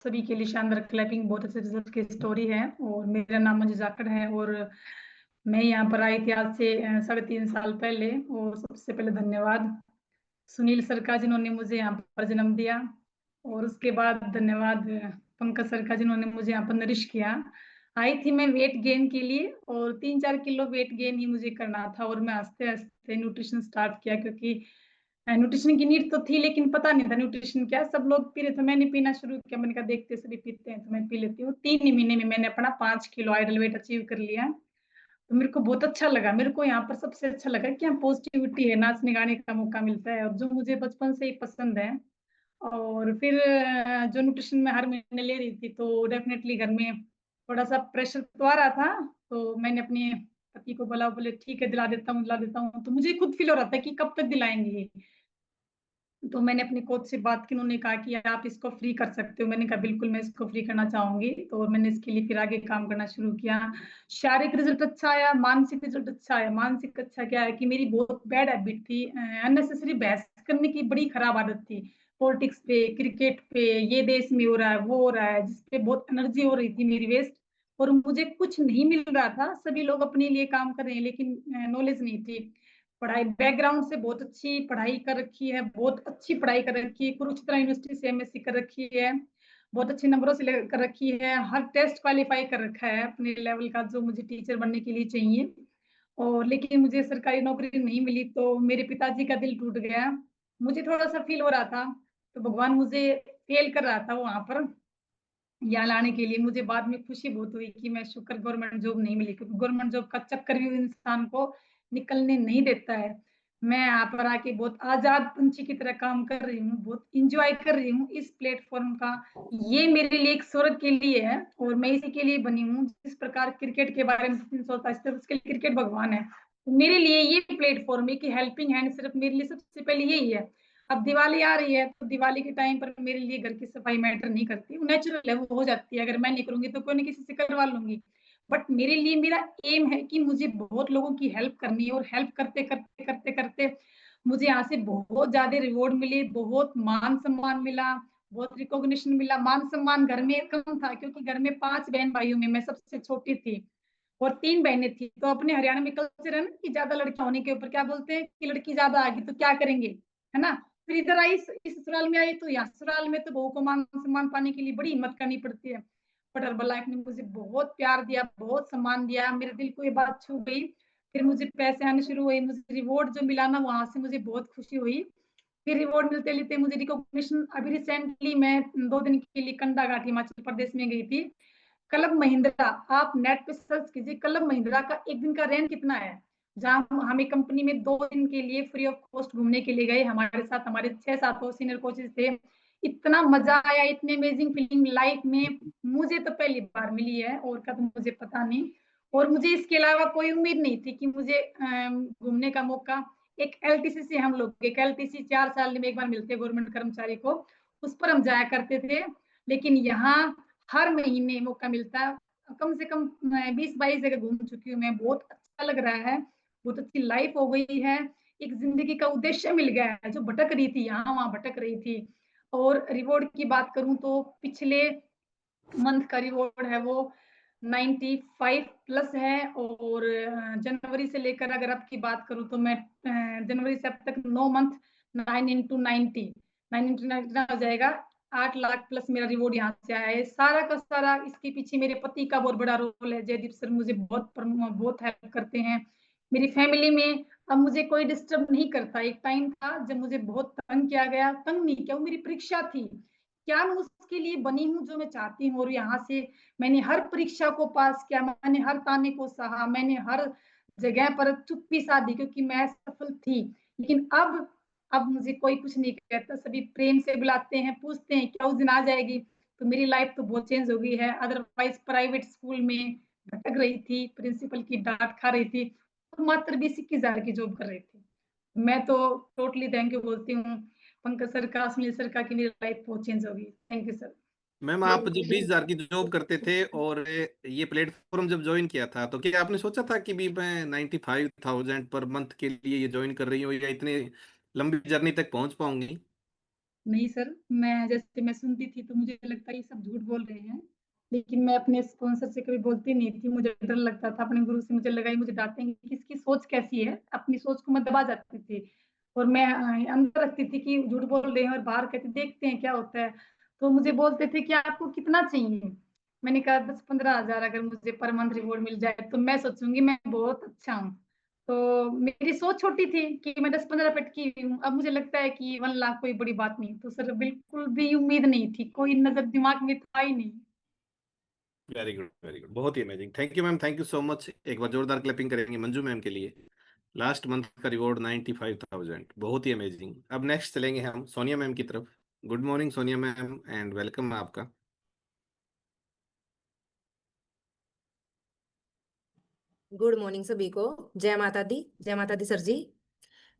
सभी के लिए शानदार क्लैपिंग, बहुत अच्छे रिजल्ट की स्टोरी है। और मेरा नाम मंजू जाखड़ है और मैं यहाँ पर आई थी आज से 3.5 साल पहले। और सबसे पहले धन्यवाद सुनील सर का, जिन्होंने मुझे यहाँ पर जन्म दिया। और उसके बाद धन्यवाद पंकज सर का, जिन्होंने मुझे यहाँ पर नरिश किया। आई थी मैं वेट गेन के लिए और 3-4 किलो वेट गेन ही मुझे करना था। और मैं आस्ते आस्ते न्यूट्रिशन स्टार्ट किया, क्योंकि न्यूट्रिशन की नीड तो थी लेकिन पता नहीं था न्यूट्रिशन क्या। सब लोग पी रहे थे, मैंने पीना शुरू किया। मैंने कहा देखते सभी पीते हैं तो मैं पी लेती हूँ। 3 ही महीने में मैंने अपना 5 किलो आइडल वेट अचीव कर लिया। तो मेरे को बहुत अच्छा लगा। मेरे को यहाँ पर सबसे अच्छा लगा कि यहाँ पॉजिटिविटी है, नाचने गाने का मौका मिलता है, और जो मुझे बचपन से ही पसंद है। और फिर जो न्यूट्रिशन में हर महीने ले रही थी, तो डेफिनेटली घर में थोड़ा सा प्रेशर तो आ रहा था। तो मैंने अपने पति को बोला, बोले ठीक है दिला देता हूँ। तो मुझे खुद फील हो रहा था कि कब तक दिलाएंगे ये। तो मैंने अपने कोच से बात की, उन्होंने कहा कि आप इसको फ्री कर सकते हो। मैंने कहा बिल्कुल मैं इसको फ्री करना चाहूंगी। तो मैंने इसके लिए फिर आगे काम करना शुरू किया। शारीरिक रिजल्ट अच्छा आया, मानसिक रिजल्ट अच्छा आया। मानसिक अच्छा क्या है कि मेरी बहुत बैड हैबिट थी, अननेसेसरी बहस करने की बड़ी खराब आदत थी। पॉलिटिक्स पे, क्रिकेट पे, ये देश में हो रहा है, वो हो रहा है, जिसपे बहुत एनर्जी हो रही थी मेरी वेस्ट। और मुझे कुछ नहीं मिल रहा था। सभी लोग अपने लिए काम कर रहे हैं लेकिन नॉलेज नहीं थी। पढ़ाई बैकग्राउंड से बहुत अच्छी पढ़ाई कर रखी है, बहुत अच्छी पढ़ाई कर रखी है, कुरुक्षेत्र यूनिवर्सिटी से एमएससी कर रखी है, बहुत अच्छे नंबरों से कर रखी है, हर टेस्ट क्वालिफाई कर रखा है अपने लेवल का, जो मुझे टीचर बनने के लिए चाहिए। और लेकिन मुझे सरकारी नौकरी नहीं मिली, तो मेरे पिताजी का दिल टूट गया। मुझे थोड़ा सा फील हो रहा था, तो भगवान मुझे फेल कर रहा था वहां पर यहाँ लाने के लिए। मुझे बाद में खुशी बहुत हुई कि मैं शुक्र गवर्नमेंट जॉब नहीं मिली, क्योंकि गवर्नमेंट जॉब का चक्कर भी इंसान को निकलने नहीं देता है। मैं यहाँ पर आके बहुत आजाद पंछी की तरह काम कर रही हूँ, बहुत इंजॉय कर रही हूँ इस प्लेटफॉर्म का। ये मेरे लिए एक स्वर्ग के लिए है और मैं इसी के लिए बनी हूँ। जिस प्रकार क्रिकेट के बारे में सोचता है, सिर्फ उसके लिए क्रिकेट भगवान है, तो मेरे लिए ये प्लेटफॉर्म है कि हेल्पिंग हैंड सिर्फ मेरे लिए सबसे पहले यही है। अब दिवाली आ रही है, तो दिवाली के टाइम पर मेरे लिए घर की सफाई मैटर नहीं करती, वो नेचुरल है, वो हो जाती है। अगर मैं नहीं करूंगी तो कोई ना किसी से करवा लूंगी। बट मेरे लिए मेरा एम है कि मुझे बहुत लोगों की हेल्प करनी है, और हेल्प करते करते करते करते मुझे यहाँ से बहुत ज्यादा रिवॉर्ड मिले, बहुत मान सम्मान मिला, बहुत रिकॉग्निशन मिला। मान सम्मान घर में कम था, क्योंकि घर में 5 बहन भाइयों में मैं सबसे छोटी थी और 3 बहनें थी। तो अपने हरियाणा में कल्चर है ना कि ज्यादा लड़कियां होने के ऊपर क्या बोलते हैं कि लड़की ज्यादा आ गई तो क्या करेंगे, है ना। फिर इधर आई, इस ससुराल में आई, तो यहाँ ससुराल में तो बहू को मान सम्मान पाने के लिए बड़ी हिम्मत करनी पड़ती है। बट हर्बल ने मुझे बहुत प्यार दिया, बहुत सम्मान दिया, मेरे दिल को ये बात छू गई। फिर मुझे पैसे आने शुरू हुए, मुझे रिवॉर्ड जो मिला ना, वहां से मुझे बहुत खुशी हुई। फिर रिवॉर्ड मिलते मिलते मुझे रिकॉग्निशन, अभी रिसेंटली मैं 2 दिन के लिए कंडा घाट हिमाचल प्रदेश में गई थी। क्लब महिंद्रा, आप नेट पे सर्च कीजिए, क्लब महिंद्रा का एक दिन का रेंट कितना है। जहां हमें कंपनी में 2 दिन के लिए फ्री ऑफ कॉस्ट घूमने के लिए गए, हमारे साथ हमारे 6-7 और सीनियर कोचेस थे। इतना मजा आया, इतनी अमेजिंग फीलिंग लाइफ में मुझे तो पहली बार मिली है, और का तो मुझे पता नहीं। और मुझे इसके अलावा कोई उम्मीद नहीं थी कि मुझे घूमने का मौका। एक एलटीसी से हम लोग, एक एलटीसी 4 साल में एक बार मिलते हैं गवर्नमेंट कर्मचारी को, उस पर हम जाया करते थे। लेकिन यहाँ हर महीने मौका मिलता है। कम से कम 20-22 जगह घूम चुकी हूँ मैं, बहुत अच्छा लग रहा है, बहुत अच्छी लाइफ हो गई है। एक जिंदगी का उद्देश्य मिल गया है, जो भटक रही थी यहाँ वहां भटक रही थी। और रिवॉर्ड की बात करूं तो पिछले मंथ का रिवॉर्ड है वो 95 प्लस है। और जनवरी से लेकर अगर आपकी बात करूं तो मैं जनवरी से अब तक 9 मंथ 9 into 90 हो जाएगा। 8 लाख प्लस मेरा रिवॉर्ड यहाँ से आया है। सारा का सारा इसके पीछे मेरे पति का बहुत बड़ा रोल है। जयदीप सर मुझे बहुत हेल्प करते हैं। मेरी फैमिली में अब मुझे कोई डिस्टर्ब नहीं करता। एक टाइम था जब मुझे बहुत तंग किया गया, तंग नहीं किया, वो मेरी परीक्षा थी। क्या मैं उसके लिए बनी हूँ जो मैं चाहती हूँ, और यहाँ से मैंने हर परीक्षा को पास किया, मैंने हर ताने को सहा, मैंने हर जगह पर चुप्पी साधी, क्योंकि मैं सफल थी। लेकिन अब मुझे कोई कुछ नहीं कहता, सभी प्रेम से बुलाते हैं, पूछते हैं क्या उस दिन आ जाएगी। तो मेरी लाइफ तो बहुत चेंज हो गई है। अदरवाइज प्राइवेट स्कूल में भटक रही थी, प्रिंसिपल की डांट खा रही थी, और मात्र 20-21 हजार की जॉब कर रही थी। मैं तो टोटली थैंक यू बोलती हूँ पंकज सर का, सुनील सर का, कि मेरी लाइफ बहुत चेंज होगी। Thank you sir. मैम, आप जब 20,000 की जॉब करते थे और ये प्लेटफॉर्म जब ज्वाइन किया था, तो क्या आपने सोचा था कि भी मैं 95,000 पर मंथ के लिए ये ज्वाइन कर रही हूँ या इतने लंबी जर्नी तक पहुंच पाऊंगी? नहीं सर, मैं सुनती थी तो मुझे लगता है ये सब झूठ बोल रहे हैं, लेकिन मैं अपने स्पॉन्सर से कभी बोलती नहीं थी। मुझे डर लगता था अपने गुरु से, मुझे लगा ये मुझे डांटेंगे कि इसकी सोच कैसी है। अपनी सोच को मैं दबा जाती थी और मैं अंदर रखती थी कि झूठ बोल रहे हैं, और बाहर कहती देखते हैं क्या होता है। तो मुझे बोलते थे कि आपको कितना चाहिए। मैंने कहा 10-15 हजार अगर मुझे पर मंथ रिवॉर्ड मिल जाए तो मैं सोचूंगी मैं बहुत अच्छा हूँ। तो मेरी सोच छोटी थी कि मैं 10-15 फीट की हूँ। अब मुझे लगता है कि 1 लाख कोई बड़ी बात नहीं। तो सर बिल्कुल भी उम्मीद नहीं थी, कोई नजर दिमाग में था ही नहीं। वेरी गुड, वेरी गुड, बहुत ही amazing. Thank you ma'am, thank you so much. एक बार जोरदार क्लैपिंग करेंगे मंजू मैम के लिए। लास्ट मंथ का रिवॉर्ड 95,000, बहुत ही अमेजिंग। अब नेक्स्ट चलेंगे हम सोनिया मैम की तरफ। Good morning Sonia ma'am, and welcome आपका। गुड मॉर्निंग सभी को। जय माता दी। जय माता दी सर जी।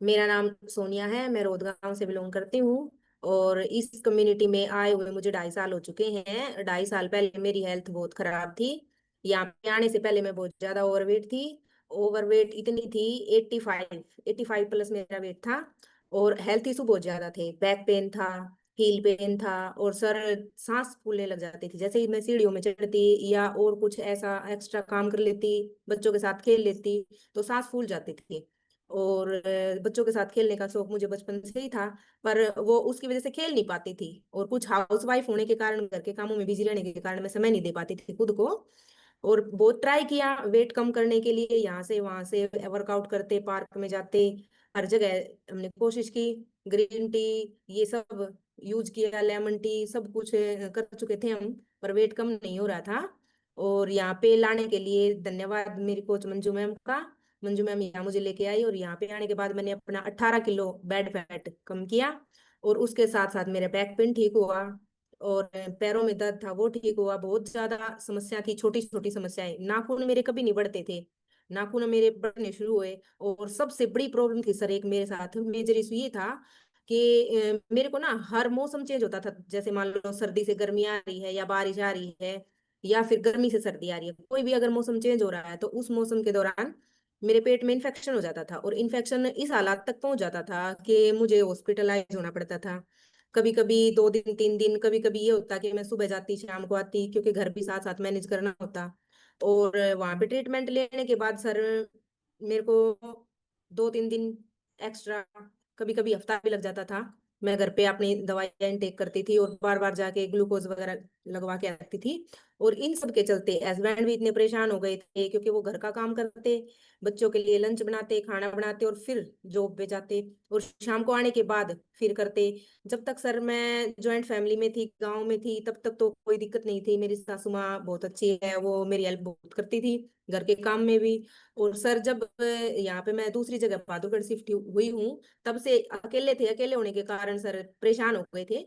मेरा नाम सोनिया है, मैं रोद गांव से बिलोंग करती हूँ। और इस कम्युनिटी में आए हुए मुझे 2.5 साल हो चुके हैं। 2.5 साल पहले मेरी हेल्थ बहुत खराब थी। यहाँ पे आने से पहले मैं बहुत ज्यादा ओवरवेट थी। ओवरवेट इतनी थी, 85 85 प्लस मेरा वेट था। और हेल्थ इशू बहुत ज्यादा थे, बैक पेन था, हील पेन था, और सर सांस फूलने लग जाती थी जैसे ही मैं सीढ़ियों में चढ़ती या और कुछ ऐसा एक्स्ट्रा काम कर लेती, बच्चों के साथ खेल लेती, तो सांस फूल जाती थी। और बच्चों के साथ खेलने का शौक मुझे बचपन से ही था, पर वो उसकी वजह से खेल नहीं पाती थी। और कुछ हाउस वाइफ होने के कारण, घर के कामों में बिजी रहने के कारण मैं समय नहीं दे पाती थी खुद को। और बहुत ट्राई किया वेट कम करने के लिए, यहाँ से वहां से वर्कआउट करते, पार्क में जाते, हर जगह हमने कोशिश की। ग्रीन टी ये सब यूज किया, लेमन टी सब कुछ कर चुके थे हम, पर वेट कम नहीं हो रहा था। और यहाँ पे लाने के लिए धन्यवाद मेरी कोच मंजू मैम का। मंजू मैम यहाँ मुझे लेके आई, और यहाँ पे आने के बाद मैंने अपना 18 किलो बैड फैट कम किया। और उसके साथ साथ मेरा बैक पेन ठीक हुआ, और पैरों में दर्द था वो ठीक हुआ। बहुत ज्यादा समस्या थी, छोटी छोटी समस्याएं, नाखून मेरे कभी नहीं बढ़ते थे, नाखून मेरे बढ़ने शुरू हुए। और सबसे बड़ी प्रॉब्लम थी सर एक मेरे साथ, मेजर इशू ये था कि मेरे को ना हर मौसम चेंज होता था। जैसे मान लो सर्दी से गर्मी आ रही है, या बारिश आ रही है, या फिर गर्मी से सर्दी आ रही है, कोई भी अगर मौसम चेंज हो रहा है तो उस मौसम के दौरान मेरे पेट में इन्फेक्शन हो जाता था। और इन्फेक्शन इस हालत तक पहुंच जाता था कि मुझे हॉस्पिटलाइज होना पड़ता था। कभी कभी 2 दिन 3 दिन, कभी कभी ये होता कि मैं सुबह जाती शाम को आती, क्योंकि घर भी साथ साथ मैनेज करना होता। और वहां पे ट्रीटमेंट लेने के बाद सर मेरे को 2 3 दिन एक्स्ट्रा, कभी कभी हफ्ता भी लग जाता था। मैं घर पे अपनी दवाइयाँ इनटेक करती थी, और बार बार जाके ग्लूकोज वगैरह लगवा के रखती थी। और इन सब के चलते हस्बैंड भी इतने परेशान हो गए थे, क्योंकि वो घर का काम करते, बच्चों के लिए लंच बनाते, खाना बनाते, और फिर जॉब पे जाते, और शाम को आने के बाद फिर करते। जब तक सर मैं जॉइंट फैमिली में थी, गांव में थी, तब तक तो कोई दिक्कत नहीं थी। मेरी सासू माँ बहुत अच्छी है, वो मेरी हेल्प बहुत करती थी घर के काम में भी। और सर जब यहाँ पे मैं दूसरी जगह बहादुरगढ़ शिफ्ट हुई हूँ, तब से अकेले थे, अकेले होने के कारण सर परेशान हो गए थे।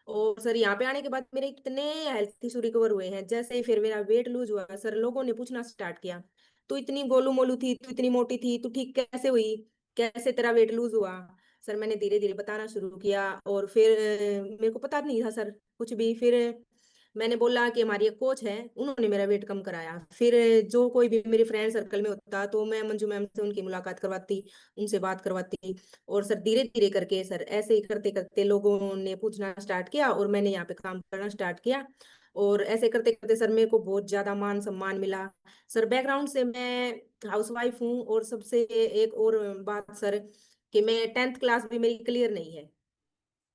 और सर यहाँ पे आने के बाद मेरे इतने हेल्थ इशू रिकवर हुए हैं। जैसे ही फिर मेरा वेट लूज हुआ, सर लोगों ने पूछना स्टार्ट किया, तू इतनी गोलू मोलू थी, तू इतनी मोटी थी, तू ठीक कैसे हुई, कैसे तेरा वेट लूज हुआ। सर मैंने धीरे धीरे बताना शुरू किया, और फिर मेरे को पता नहीं था सर कुछ भी। फिर मैंने बोला कि हमारी एक कोच है, उन्होंने मेरा वेट कम कराया। फिर जो कोई भी मेरे फ्रेंड सर्कल में होता तो मैं मंजू मैम से उनकी मुलाकात करवाती, उनसे बात करवाती। और सर धीरे धीरे करके सर ऐसे ही करते करते लोगों ने पूछना स्टार्ट किया, और मैंने यहाँ पे काम करना स्टार्ट किया। और ऐसे करते करते सर मेरे को बहुत ज्यादा मान सम्मान मिला। सर बैकग्राउंड से मैं हाउसवाइफ हूँ, और सबसे एक और बात सर, कि मैं 10th क्लास भी मेरी क्लियर नहीं है,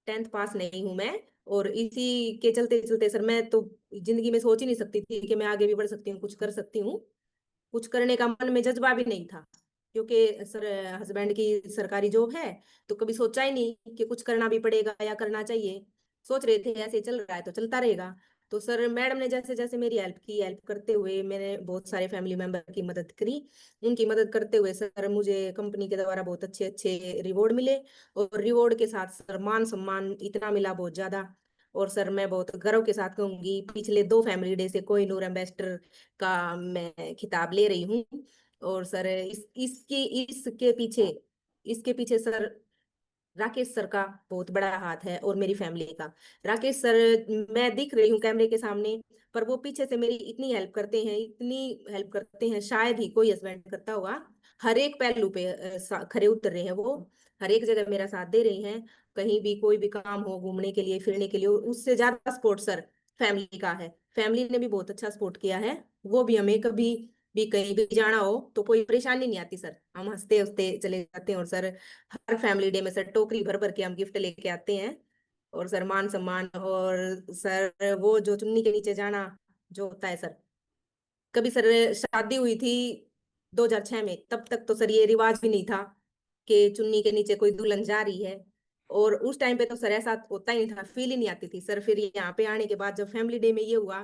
10th पास नहीं हूं मैं। और इसी के चलते चलते सर मैं तो जिंदगी में सोच ही नहीं सकती थी कि मैं आगे भी बढ़ सकती हूँ, कुछ कर सकती हूँ। कुछ करने का मन में जज्बा भी नहीं था, क्योंकि सर हस्बैंड की सरकारी जॉब है, तो कभी सोचा ही नहीं कि कुछ करना भी पड़ेगा या करना चाहिए। सोच रहे थे ऐसे चल रहा है तो चलता रहेगा। तो सर मैडम ने जैसे जैसे मेरी हेल्प की, हेल्प करते हुए मैंने बहुत सारे फैमिली मेंबर की मदद करी। उनकी मदद करते हुए सर मुझे कंपनी के द्वारा बहुत अच्छे अच्छे रिवॉर्ड मिले। और रिवॉर्ड के साथ सर मान सम्मान इतना मिला, बहुत ज्यादा। और सर मैं बहुत गर्व के साथ कहूंगी, पिछले 2 फैमिली डे से कोहिनूर एम्बेसडर का मैं खिताब ले रही हूँ। और सर इसके पीछे सर राकेश सर का बहुत बड़ा हाथ है, और मेरी फैमिली का। राकेश सर, मैं दिख रही हूँ कैमरे के सामने, पर वो पीछे से मेरी इतनी हेल्प करते हैं, इतनी हेल्प करते हैं, शायद ही कोई हस्बैंड करता होगा। हर एक पहलू पे खरे उतर रहे हैं वो, हर एक जगह मेरा साथ दे रहे हैं। कहीं भी कोई भी काम हो, घूमने के लिए, फिरने के लिए, उससे ज्यादा सपोर्ट सर फैमिली का है। फैमिली ने भी बहुत अच्छा सपोर्ट किया है। वो भी हमें कभी भी कहीं भी जाना हो तो कोई परेशानी नहीं आती सर, हम हंसते हंसते चले जाते हैं। और सर हर फैमिली डे में सर टोकरी भर भर के हम गिफ्ट लेके आते हैं। और सर मान सम्मान, और सर वो जो चुन्नी के नीचे जाना जो होता है सर, कभी सर शादी हुई थी 2006 में, तब तक तो सर ये रिवाज भी नहीं था कि चुन्नी के नीचे कोई दुल्हन जा रही है। और उस टाइम पे तो सर ऐसा होता ही नहीं था, फील ही नहीं आती थी सर। फिर यहाँ पे आने के बाद जब फैमिली डे में ये हुआ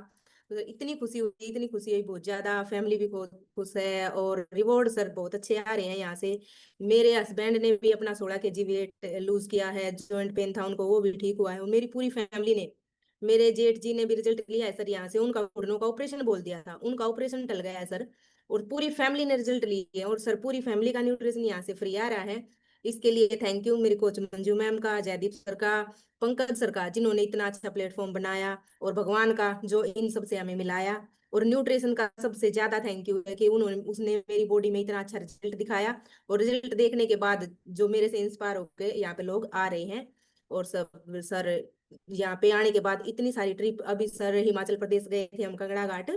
तो इतनी खुशी हुई, इतनी खुशी हुई बहुत ज्यादा। फैमिली भी बहुत खुश है और रिवॉर्ड सर बहुत अच्छे आ रहे हैं यहाँ से। मेरे हस्बैंड ने भी अपना 16 kg वेट लूज किया है, जॉइंट पेन था उनको, वो भी ठीक हुआ है। और मेरी पूरी फैमिली ने, मेरे जेठ जी ने भी रिजल्ट लिया है सर यहाँ से, उनका घुटनों का ऑपरेशन बोल दिया था, उनका ऑपरेशन टल गया है सर। और पूरी फैमिली ने रिजल्ट लिए, और सर पूरी फैमिली का न्यूट्रिशन यहाँ से फ्री आ रहा है। इसके लिए थैंक यू मेरे कोच मंजू मैम का, जयदीप सर का, पंकज सर का, जिन्होंने इतना अच्छा प्लेटफॉर्म बनाया, और भगवान का जो इन सबसे हमें मिलाया। और न्यूट्रिशन का सबसे ज्यादा थैंक यू है कि उन्होंने, उसने मेरी बॉडी में इतना अच्छा रिजल्ट दिखाया। और रिजल्ट देखने के बाद जो मेरे से इंस्पायर होकर यहाँ पे लोग आ रहे हैं। और सब सर यहाँ पे आने के बाद इतनी सारी ट्रिप, अभी सर हिमाचल प्रदेश गए थे हम कंगड़ा घाट,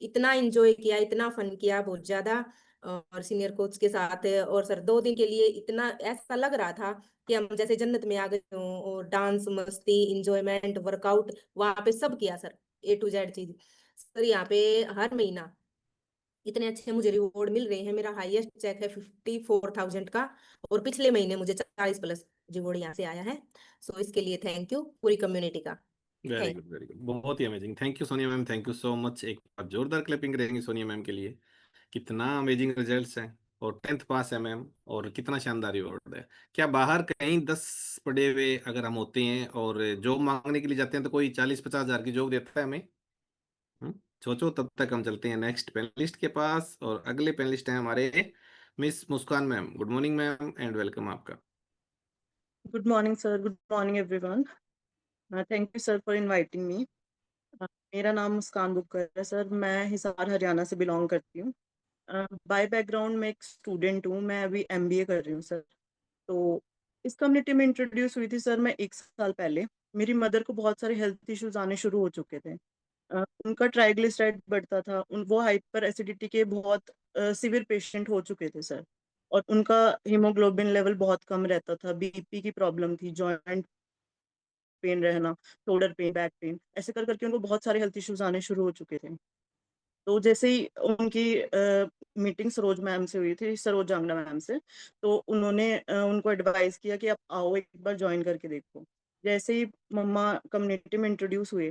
इतना एंजॉय किया, इतना फन किया बहुत ज्यादा, और सीनियर कोच के साथ। और सर 2 दिन के लिए इतना ऐसा लग रहा था कि हम जैसे जन्नत में आ गए हों। और डांस, मस्ती, इंजॉयमेंट, वर्कआउट वहां पे सब किया सर, A to Z चीज। सर यहाँ पे हर महीना इतने अच्छे मुझे रिवॉर्ड मिल रहे हैं। मेरा हाईएस्ट चेक है 54,000 का, और पिछले महीने मुझे 40+ रिवॉर्ड यहाँ से आया है। सो इसके लिए थैंक यू पूरी कम्युनिटी का। Very thank good, very good, बहुत ही amazing. Thank you Sonia ma'am, thank you so much. एक बार जोरदार क्लैपिंग रहेंगी सोनिया मैम के लिए। कितना अमेजिंग रिजल्ट्स हैं, और 10th पास है मैम, और कितना शानदार रिवॉर्ड है। क्या बाहर कहीं 10 पड़े हुए अगर हम होते हैं और जॉब मांगने के लिए जाते हैं तो कोई 40-50 हज़ार की जॉब देता है हमें? हम्म? सोचो। तब तक हम चलते हैं नेक्स्ट पैनलिस्ट के पास, और अगले पैनलिस्ट हैं हमारे miss Muskan ma'am. Good morning ma'am, and welcome आपका। Good morning, sir. Good morning, everyone. Thank you, sir, for inviting me. मेरा नाम मुस्कान बुक्कर है सर, मैं हिसार हरियाणा से बिलोंग करती हूँ। बाय बैकग्राउंड में एक स्टूडेंट हूँ, मैं अभी MBA कर रही हूँ सर। तो इस कम्युनिटी में इंट्रोड्यूस हुई थी सर मैं 1 साल पहले। मेरी मदर को बहुत सारे हेल्थ इश्यूज आने शुरू हो चुके थे। उनका ट्राइग्लिसराइड बढ़ता था, वो हाइपर एसिडिटी के बहुत सिवियर पेशेंट हो चुके थे सर। और उनका हीमोग्लोबिन लेवल बहुत कम रहता था, BP की प्रॉब्लम थी, जॉइंट पेन रहना, शोल्डर पेन, बैक पेन, ऐसे कर करके उनको बहुत सारे हेल्थ इश्यूज आने शुरू हो चुके थे। तो जैसे ही उनकी मीटिंग सरोज मैम से हुई थी, सरोज जांगड़ा मैम से, तो उन्होंने उनको एडवाइस किया कि आप आओ एक बार ज्वाइन करके देखो। जैसे ही मम्मा कम्युनिटी में इंट्रोड्यूस हुए,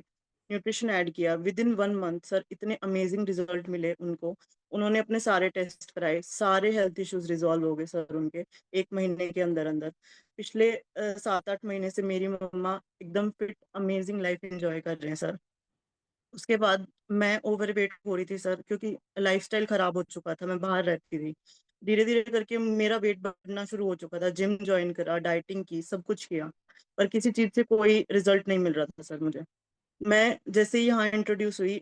न्यूट्रिशन ऐड किया, विद इन 1 मंथ सर इतने अमेजिंग रिजल्ट मिले उनको। उन्होंने अपने सारे टेस्ट कराए, सारे हेल्थ इश्यूज रिजॉल्व हो गए सर उनके 1 महीने के अंदर अंदर। पिछले 7-8 महीने से मेरी मम्मा एकदम फिट अमेजिंग लाइफ एंजॉय कर रहे हैं सर। उसके बाद मैं ओवरवेट हो रही थी सर, क्योंकि लाइफस्टाइल खराब हो चुका था, मैं बाहर रहती थी। धीरे धीरे करके मेरा वेट बढ़ना शुरू हो चुका था, जिम ज्वाइन करा, डाइटिंग की, सब कुछ किया, पर किसी चीज से कोई रिजल्ट नहीं मिल रहा था सर मुझे। मैं जैसे ही यहाँ इंट्रोड्यूस हुई,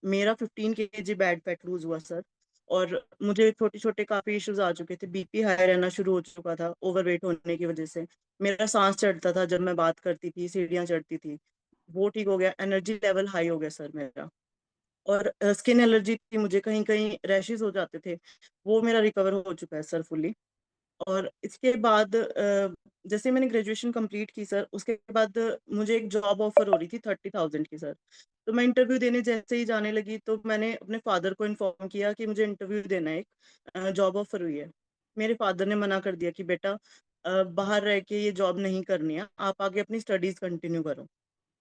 मेरा 15 kg बैड फैट लूज हुआ सर। और मुझे छोटे छोटे काफी इश्यूज आ चुके थे, BP हाई रहना शुरू हो चुका था ओवरवेट होने की वजह से। मेरा सांस चढ़ता था जब मैं बात करती थी, सीढ़ियाँ चढ़ती थी, वो ठीक हो गया। एनर्जी लेवल हाई हो गया सर मेरा। और स्किन एलर्जी थी मुझे, कहीं कहीं रैशेस हो जाते थे, वो मेरा रिकवर हो चुका है सर फुल्ली। और इसके बाद जैसे मैंने ग्रेजुएशन कंप्लीट की सर, उसके बाद मुझे एक जॉब ऑफर हो रही थी 30,000 की सर। तो मैं इंटरव्यू देने जैसे ही जाने लगी, तो मैंने अपने फादर को इन्फॉर्म किया कि मुझे इंटरव्यू देना है, एक जॉब ऑफर हुई है। मेरे फादर ने मना कर दिया कि बेटा बाहर रह के ये जॉब नहीं करनी है, आप आगे अपनी स्टडीज कंटिन्यू करो।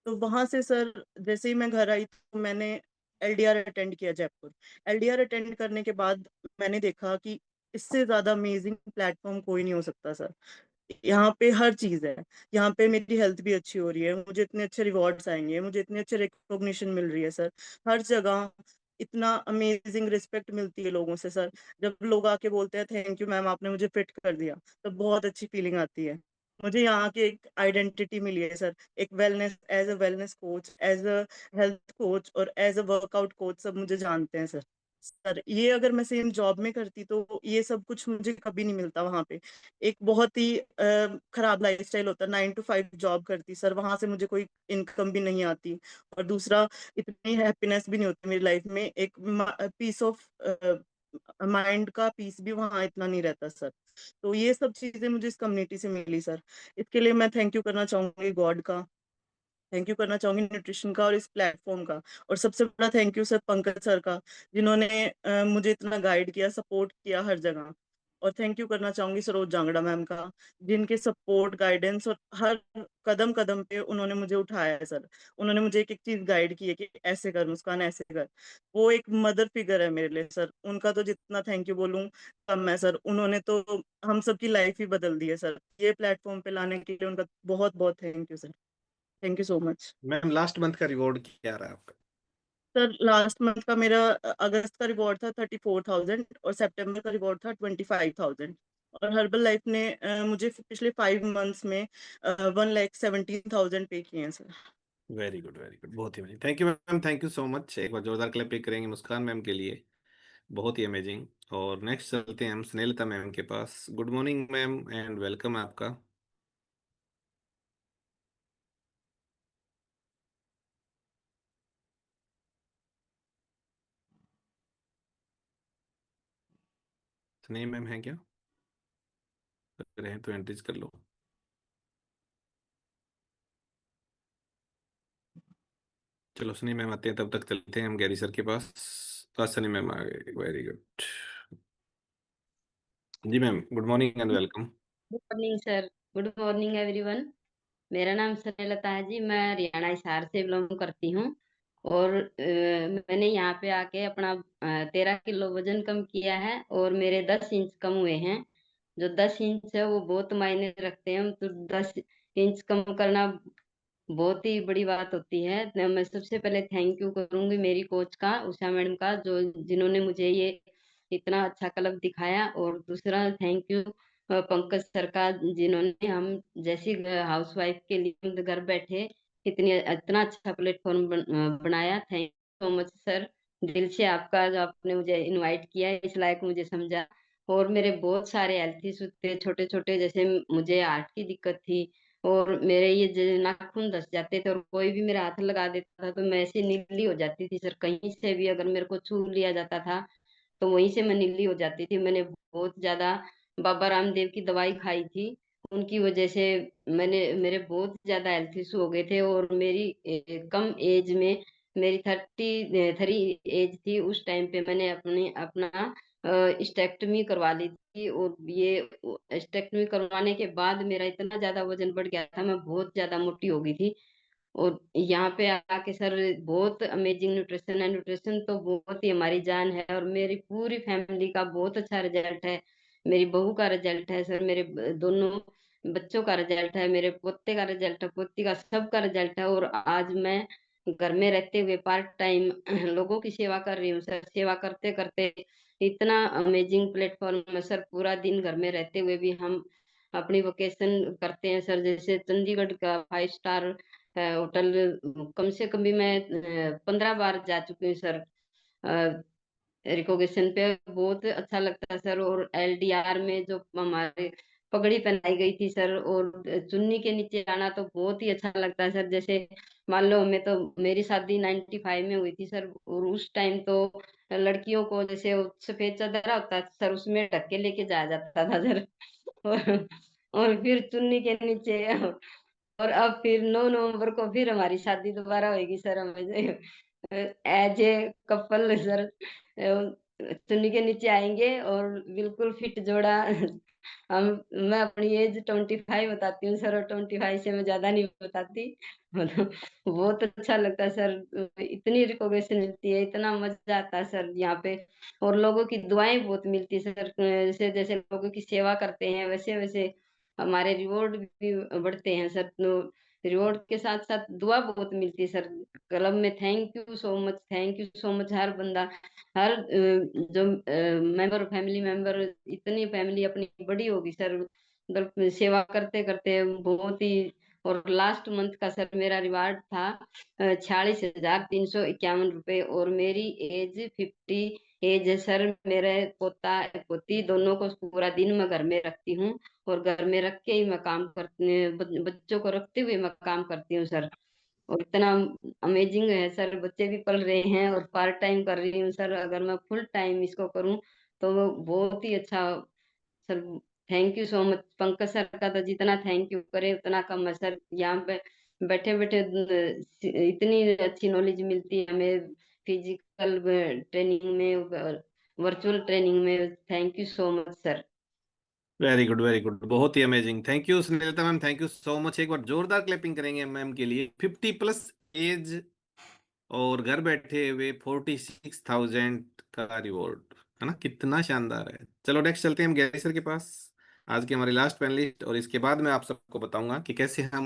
तो वहां से सर जैसे ही मैं घर आई, तो मैंने LDR अटेंड किया जयपुर। LDR अटेंड करने के बाद मैंने देखा कि इससे ज्यादा अमेजिंग प्लेटफॉर्म कोई नहीं हो सकता सर। यहाँ पे हर चीज है। यहाँ पे मेरी हेल्थ भी अच्छी हो रही है, मुझे इतने अच्छे रिवॉर्ड्स आएंगे, मुझे इतने अच्छे रिकॉग्निशन मिल रही है सर। हर जगह इतना अमेजिंग रिस्पेक्ट मिलती है लोगों से सर। जब लोग आके बोलते हैं थैंक यू मैम, आपने मुझे फिट कर दिया, तो बहुत अच्छी फीलिंग आती है। मुझे यहाँ की एक आइडेंटिटी मिली है सर, एक wellness, as a wellness coach, as a health coach, और एज अ वर्कआउट कोच, सब मुझे जानते हैं सर। सर ये अगर मैं सेम जॉब में करती तो ये सब कुछ मुझे कभी नहीं मिलता वहां पे। एक बहुत ही खराब लाइफस्टाइल होता, 9 to 5 जॉब करती सर, वहां से मुझे कोई इनकम भी नहीं आती। और दूसरा, इतनी हैप्पीनेस भी नहीं होती मेरी लाइफ में, एक पीस ऑफ माइंड का पीस भी वहाँ इतना नहीं रहता सर। तो ये सब चीजें मुझे इस कम्युनिटी से मिली सर। इसके लिए मैं थैंक यू करना चाहूंगी गॉड का, थैंक यू करना चाहूंगी न्यूट्रिशन का और इस प्लेटफॉर्म का। और सबसे बड़ा thank you sir Pankaj sir का, जिन्होंने मुझे इतना गाइड किया, सपोर्ट किया हर जगह। और थैंक यू करना चाहूंगी सरोज जांगड़ा मैम का, जिनके सपोर्ट, गाइडेंस और हर कदम कदम पे उन्होंने मुझे उठाया है सर। उन्होंने मुझे एक एक चीज गाइड की है कि ऐसे कर मुस्कान, ऐसे कर। वो एक मदर फिगर है मेरे लिए सर। उनका तो जितना थैंक यू बोलूं कम है सर। उन्होंने तो हम सबकी लाइफ ही बदल दी है सर। ये प्लेटफॉर्म पे लाने के लिए उनका बहुत बहुत thank you sir. Thank you so much. Ma'am last month का रिवॉर्ड क्या रहा आपका? सर लास्ट मंथ का मेरा अगस्त का रिवॉर्ड था 34,000 और सितंबर का रिवॉर्ड था 25,000। और हर्बल लाइफ ने मुझे पिछले 5 मंथ्स में 1,17,000 पे किए हैं sir. Very good, very good, बहुत ही amazing. Thank you ma'am, thank you so much. एक बार जोरदार क्लैपिंग करेंगे मुस्कान मैम के लिए, बहुत ही अमेजिंग। और नेक्स्ट चलते हैं हम स्नेहलता मैम के पास। Good morning ma'am and welcome आपका। स्नेह मैम है क्या? अगर हैं तो एंट्रीज कर लो। चलो स्नेह मैम आते हैं, तब तक चलते हैं हम गैरी सर के पास। स्नेह मैम आ गए, वेरी गुड। जी ma'am, good morning and welcome. Good morning sir. Good morning everyone. मेरा नाम स्नेहलता है जी। मैं हरियाणा हिसार से बिलोंग करती हूँ। और मैंने यहाँ पे आके अपना 13 किलो वजन कम किया है और मेरे 10 इंच कम हुए हैं। जो 10 इंच है वो बहुत मायने रखते हैं। तो 10 इंच कम करना बहुत ही बड़ी बात होती है। तो मैं सबसे पहले थैंक यू करूंगी मेरी कोच का, उषा मैडम का, जो जिन्होंने मुझे ये इतना अच्छा क्लब दिखाया। और दूसरा थैंक यू पंकज सर का, जिन्होंने हम जैसी हाउसवाइफ के लिए घर बैठे इतना अच्छा प्लेटफॉर्म बनाया। Thank you so much sir. दिल से आपका, जो आपने मुझे इनवाइट किया, इस लायक मुझे समझा। और मेरे बहुत सारे हेल्थ इश्यूज थे छोटे छोटे, जैसे मुझे हार्ट की दिक्कत थी और मेरे ये नाखून धस जाते थे और कोई भी मेरा हाथ लगा देता था तो मैं ऐसे नीली हो जाती थी सर। कहीं से भी अगर मेरे को छू लिया जाता था तो वहीं से मैं नीली हो जाती थी। मैंने बहुत ज्यादा बाबा रामदेव की दवाई खाई थी, उनकी वजह से मेरे बहुत ज्यादा हेल्थ इशू हो गए थे। और मेरी कम एज में, मेरी 33 एज थी उस टाइम पे, मैंने अपना स्टेक्टमी करवा ली थी। और ये स्टेक्टमी करवाने के बाद मेरा इतना ज्यादा वजन बढ़ गया था, मैं बहुत ज्यादा मोटी हो गई थी। और यहाँ पे आके सर बहुत अमेजिंग न्यूट्रिशन है। न्यूट्रिशन तो बहुत ही हमारी जान है। और मेरी पूरी फैमिली का बहुत अच्छा रिजल्ट है। मेरी बहू का रिजल्ट है सर, मेरे दोनों बच्चों का रिजल्ट है, मेरे पोते का रिजल्ट है, पोती का, सबका रिजल्ट है। और आज मैं घर में रहते हुए पार्ट टाइम लोगों की सेवा कर रही हूँ सर। सेवा करते करते इतना अमेजिंग प्लेटफॉर्म है सर। पूरा दिन घर में रहते हुए भी हम अपनी वोकेशन करते हैं सर। जैसे चंडीगढ़ का 5 स्टार होटल कम से कम भी मैं 15 बार जा चुकी हूँ सर। रिकॉग्निशन पे बहुत अच्छा लगता है सर। और एलडीआर में जो हमारे पगड़ी पहनाई गई थी सर, और चुन्नी के नीचे आना तो बहुत ही अच्छा लगता है सर। जैसे मान लो, मैं तो, मेरी शादी 95 में हुई थी सर, और उस टाइम तो लड़कियों को जैसे वो सफेद चादर होता है सर, उसमें ढक के लेके जाया जाता था सर। और, और फिर चुन्नी के नीचे। और अब फिर 9 नवंबर को फिर हमारी शादी दोबारा होगी सर। हमें एज ए कपल सर चुन्नी के नीचे आएंगे और बिल्कुल फिट जोड़ा। हम मैं अपनी एज 25 बताती हूँ सर, और 25 से मैं ज्यादा नहीं बताती। बहुत अच्छा लगता है सर। इतनी रिकॉग्निशन मिलती है, इतना मजा आता है सर यहाँ पे। और लोगों की दुआएं बहुत मिलती है सर। जैसे जैसे लोगों की सेवा करते हैं वैसे वैसे हमारे रिवॉर्ड भी बढ़ते हैं सर। तो रिवॉर्ड के साथ साथ दुआ बहुत मिलती है सर क्लब में। Thank you so much, thank you so much. हर बंदा, हर जो मेंबर, फैमिली मेंबर, इतनी फैमिली अपनी बड़ी होगी सर, मतलब सेवा करते करते बहुत ही। और लास्ट मंथ का सर मेरा रिवार्ड था 46,351 रुपए, और मेरी एज एज है सर। मेरे पोता पोती दोनों को पूरा दिन मैं घर में रखती हूँ, और घर में रख के ही मैं काम करती, बच्चों को रखते हुए मैं काम करती हूँ सर। और इतना अमेजिंग है सर, बच्चे भी पल रहे हैं और पार्ट टाइम कर रही हूँ सर। अगर मैं फुल टाइम इसको करूँ तो वो बहुत ही अच्छा sir. Thank you so much. Pankaj sir का तो जितना थैंक यू करे उतना कम है सर। यहाँ पे बैठे बैठे इतनी अच्छी नॉलेज मिलती है हमें, फिजिकल ट्रेनिंग में, वर्चुअल ट्रेनिंग में। Thank you so much sir. Very good, very good, बहुत ही amazing. Thank you Snehlata ma'am, thank you so much. एक बार जोरदार क्लैपिंग करेंगे मैम के लिए। 50+ एज और घर बैठे हुए 46,000 का रिवॉर्ड, है ना, कितना शानदार है। चलो नेक्स्ट चलते हैं हम गैरी सर के पास, आज के हमारे लास्ट पैनलिस्ट। और इसके बाद मैं आप सबको बताऊंगा कि कैसे हम